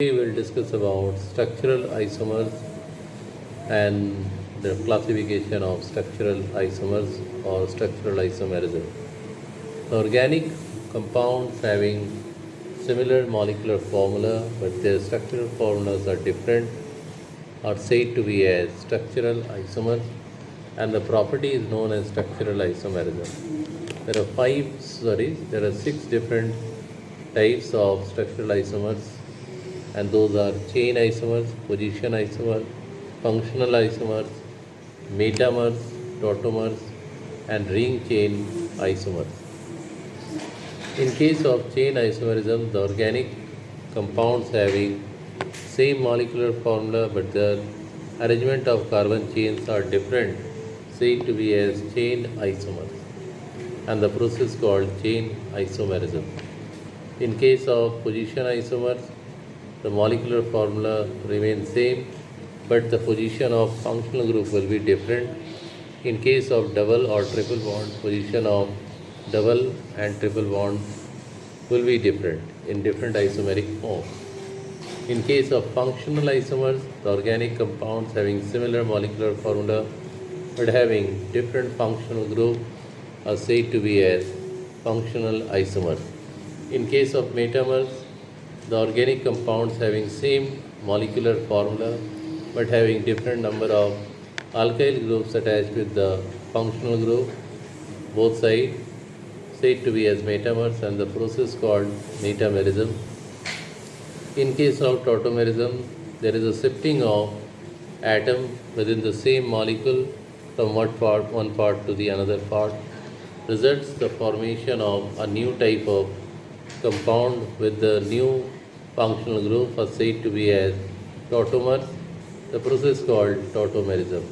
We will discuss about structural isomers and the classification of structural isomers or structural isomerism. The organic compounds having similar molecular formula but their structural formulas are different are said to be as structural isomers, and the property is known as structural isomerism. There are six different types of structural isomers, and those are chain isomers, position isomers, functional isomers, metamers, tautomers, and ring chain isomers. In case of chain isomerism, the organic compounds having same molecular formula but the arrangement of carbon chains are different, said to be as chain isomers, and the process called chain isomerism. In case of position isomers, the molecular formula remains same but the position of functional group will be different. In case of double or triple bond, position of double and triple bond will be different in different isomeric forms. In case of functional isomers, the organic compounds having similar molecular formula but having different functional group are said to be as functional isomers. In case of metamers, the organic compounds having same molecular formula but having different number of alkyl groups attached with the functional group, both sides said to be as metamers, and the process called metamerism. In case of tautomerism, there is a shifting of atom within the same molecule from one part to the another part, results the formation of a new type of compound with the new functional group are said to be as tautomers, the process called tautomerism.